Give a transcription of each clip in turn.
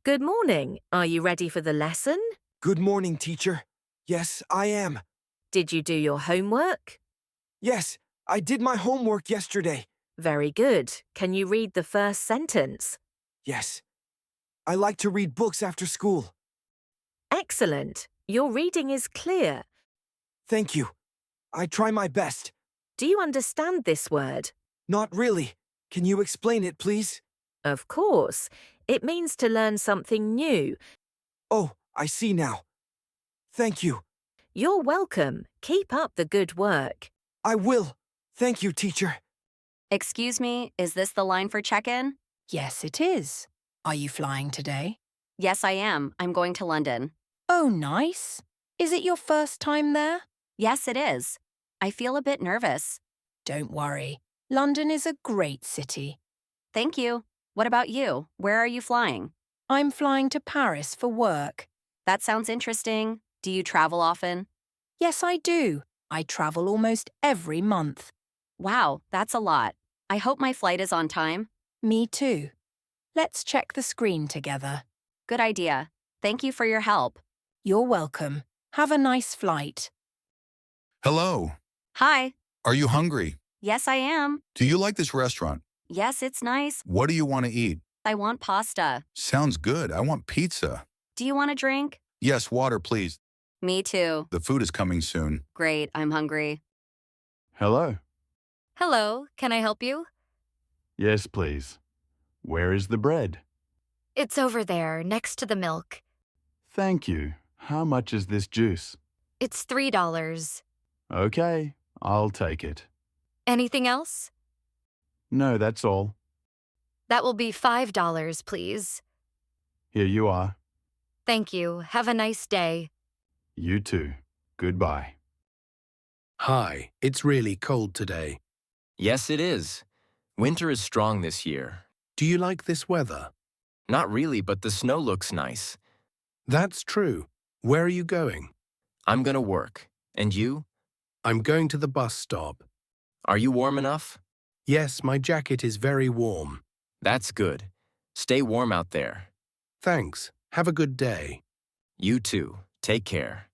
Good morning. Are you ready for the lesson? Good morning, teacher. Yes, I am. Did you do your homework? Yes, I did my homework yesterday. Very good. Can you read the first sentence? Yes. I like to read books after school. Excellent. Your reading is clear. Thank you. I try my best. Do you understand this word? Not really. Can you explain it, please? Of course. It means to learn something new. Oh, I see now. Thank you. You're welcome. Keep up the good work. I will. Thank you, teacher. Excuse me, is this the line for check-in? Yes, it is. Are you flying today? Yes, I am. I'm going to London. Oh, nice. Is it your first time there? Yes, it is. I feel a bit nervous. Don't worry. London is a great city. Thank you. What about you? Where are you flying? I'm flying to Paris for work. That sounds interesting. Do you travel often? Yes, I do. I travel almost every month. Wow, that's a lot. I hope my flight is on time. Me too. Let's check the screen together. Good idea. Thank you for your help. You're welcome. Have a nice flight. Hello. Hi. Are you hungry? Yes, I am. Do you like this restaurant? Yes, it's nice. What do you want to eat? I want pasta. Sounds good. I want pizza. Do you want a drink? Yes, water, please. Me too. The food is coming soon. Great, I'm hungry. Hello. Hello, can I help you? Yes, please. Where is the bread? It's over there, next to the milk. Thank you. How much is this juice? It's $3. Okay, I'll take it. Anything else? No, that's all. That will be $5, please. Here you are. Thank you. Have a nice day. You too. Goodbye. Hi, it's really cold today. Yes, it is. Winter is strong this year. Do you like this weather? Not really, but the snow looks nice. That's true. Where are you going? I'm gonna work. And you? I'm going to the bus stop. Are you warm enough? Yes, my jacket is very warm. That's good. Stay warm out there. Thanks. Have a good day. You too. Take care.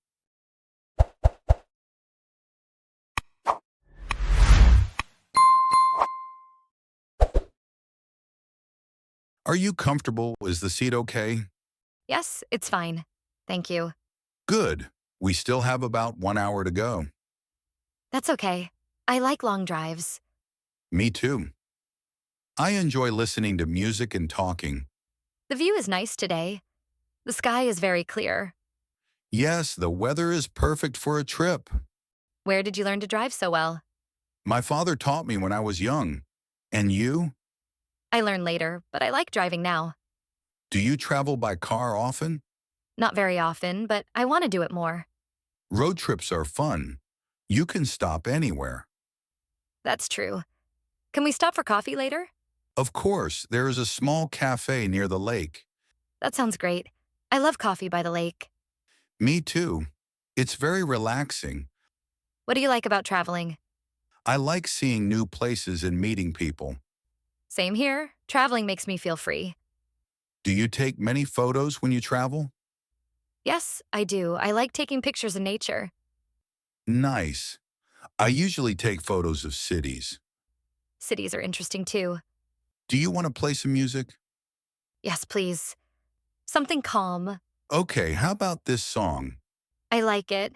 Are you comfortable? Is the seat okay? Yes, it's fine. Thank you. Good. We still have about 1 hour to go. That's okay. I like long drives. Me too. I enjoy listening to music and talking. The view is nice today. The sky is very clear. Yes, the weather is perfect for a trip. Where did you learn to drive so well? My father taught me when I was young. And you? I learned later, but I like driving now. Do you travel by car often? Not very often, but I want to do it more. Road trips are fun. You can stop anywhere. That's true. Can we stop for coffee later? Of course, there is a small cafe near the lake. That sounds great. I love coffee by the lake. Me too. It's very relaxing. What do you like about traveling? I like seeing new places and meeting people. Same here. Traveling makes me feel free. Do you take many photos when you travel? Yes, I do. I like taking pictures of nature. Nice. I usually take photos of cities. Cities are interesting too. Do you want to play some music? Yes, please. Something calm. Okay, how about this song? I like it.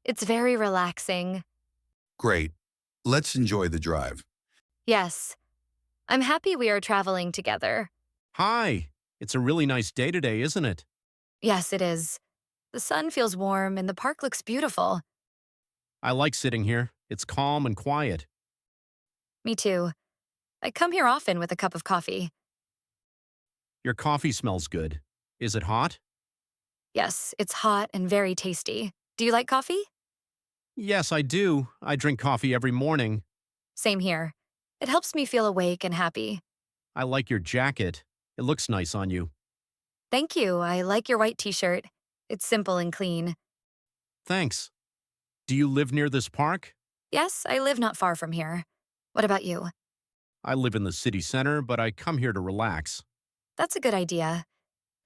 It's very relaxing. Great. Let's enjoy the drive. Yes. I'm happy we are traveling together. Hi. It's a really nice day today, isn't it? Yes, it is. The sun feels warm and the park looks beautiful. I like sitting here. It's calm and quiet. Me too. I come here often with a cup of coffee. Your coffee smells good. Is it hot? Yes, it's hot and very tasty. Do you like coffee? Yes, I do. I drink coffee every morning. Same here. It helps me feel awake and happy. I like your jacket. It looks nice on you. Thank you. I like your white t-shirt. It's simple and clean. Thanks. Do you live near this park? Yes, I live not far from here. What about you? I live in the city center, but I come here to relax. That's a good idea.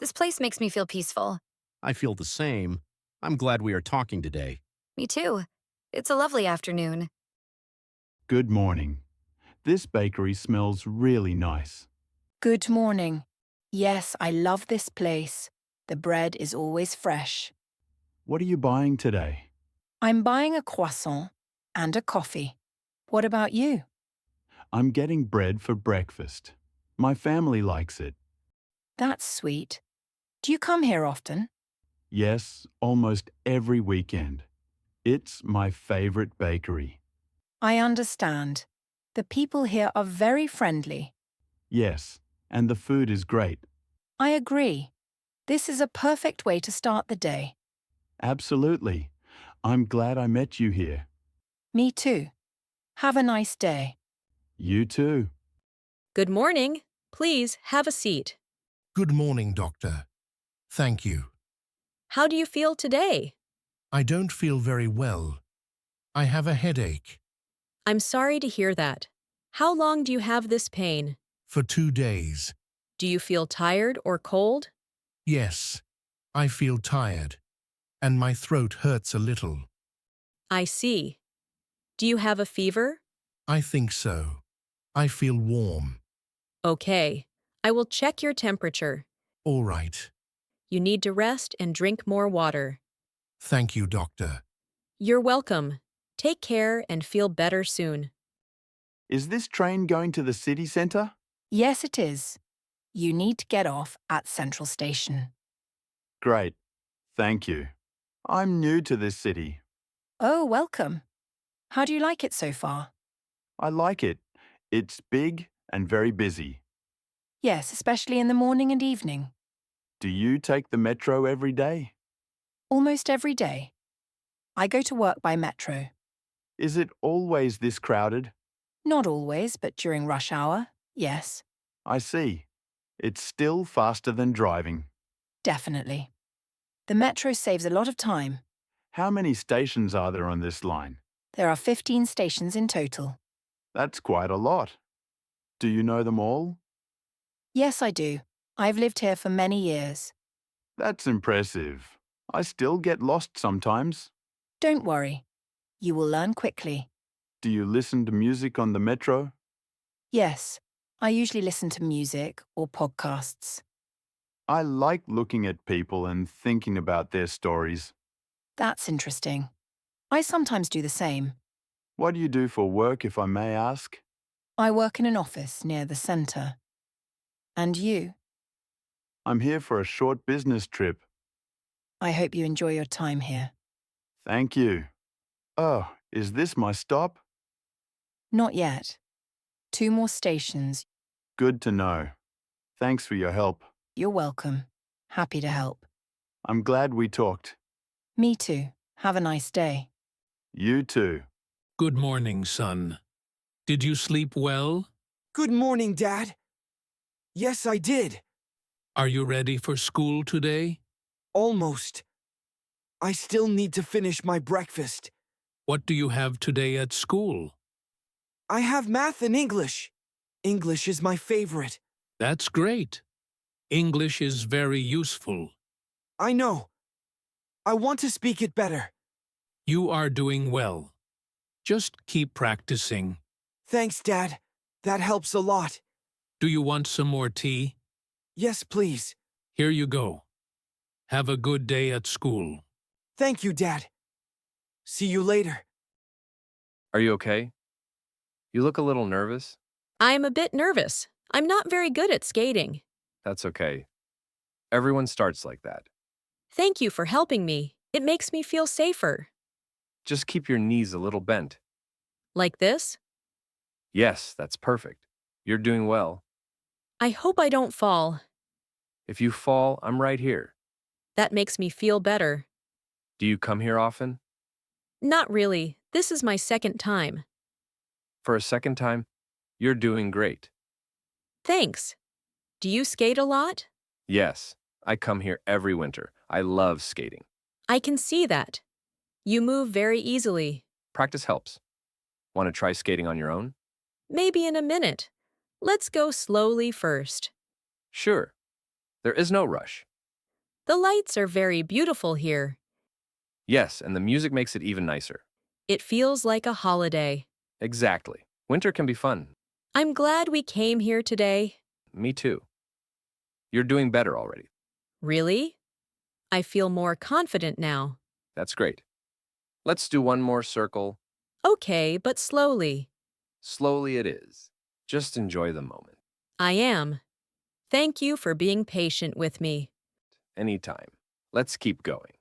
This place makes me feel peaceful. I feel the same. I'm glad we are talking today. Me too. It's a lovely afternoon. Good morning. This bakery smells really nice. Good morning. Yes, I love this place. The bread is always fresh. What are you buying today? I'm buying a croissant and a coffee. What about you? I'm getting bread for breakfast. My family likes it. That's sweet. Do you come here often? Yes, almost every weekend. It's my favorite bakery. I understand. The people here are very friendly. Yes, and the food is great. I agree. This is a perfect way to start the day. Absolutely. I'm glad I met you here. Me too. Have a nice day. You too. Good morning. Please have a seat. Good morning, Doctor. Thank you. How do you feel today? I don't feel very well. I have a headache. I'm sorry to hear that. How long do you have this pain? For 2 days. Do you feel tired or cold? Yes, I feel tired. And my throat hurts a little. I see. Do you have a fever? I think so. I feel warm. Okay. I will check your temperature. All right. You need to rest and drink more water. Thank you, Doctor. You're welcome. Take care and feel better soon. Is this train going to the city centre? Yes, it is. You need to get off at Central Station. Great. Thank you. I'm new to this city. Oh, welcome. How do you like it so far? I like it. It's big and very busy. Yes, especially in the morning and evening. Do you take the metro every day? Almost every day. I go to work by metro. Is it always this crowded? Not always, but during rush hour, yes, I see. It's still faster than driving. definitely. The metro saves a lot of time. How many stations are there on this line? There are 15 stations in total. That's quite a lot. Do you know them all? Yes, I do. I've lived here for many years. That's impressive. I still get lost sometimes. Don't worry. You will learn quickly. Do you listen to music on the metro? Yes, I usually listen to music or podcasts. I like looking at people and thinking about their stories. That's interesting. I sometimes do the same. What do you do for work, if I may ask? I work in an office near the centre. And you? I'm here for a short business trip. I hope you enjoy your time here. Thank you. Oh, is this my stop? Not yet. 2 more stations. Good to know. Thanks for your help. You're welcome. Happy to help. I'm glad we talked. Me too. Have a nice day. You too. Good morning, son. Did you sleep well? Good morning, Dad. Yes, I did. Are you ready for school today? Almost. I still need to finish my breakfast. What do you have today at school? I have math and English. English is my favorite. That's great. English is very useful. I know. I want to speak it better. You are doing well. Just keep practicing. Thanks, Dad. That helps a lot. Do you want some more tea? Yes, please. Here you go. Have a good day at school. Thank you, Dad. See you later. Are you okay? You look a little nervous. I'm a bit nervous. I'm not very good at skating. That's okay. Everyone starts like that. Thank you for helping me. It makes me feel safer. Just keep your knees a little bent. Like this? Yes, that's perfect. You're doing well. I hope I don't fall. If you fall, I'm right here. That makes me feel better. Do you come here often? Not really. This is my second time. For a second time, you're doing great. Thanks. Do you skate a lot? Yes, I come here every winter. I love skating. I can see that. You move very easily. Practice helps. Want to try skating on your own? Maybe in a minute. Let's go slowly first. Sure. There is no rush. The lights are very beautiful here. Yes, and the music makes it even nicer. It feels like a holiday. Exactly. Winter can be fun. I'm glad we came here today. Me too. You're doing better already. Really? I feel more confident now. That's great. Let's do one more circle. Okay, but slowly. Slowly it is. Just enjoy the moment. I am. Thank you for being patient with me. Anytime. Let's keep going.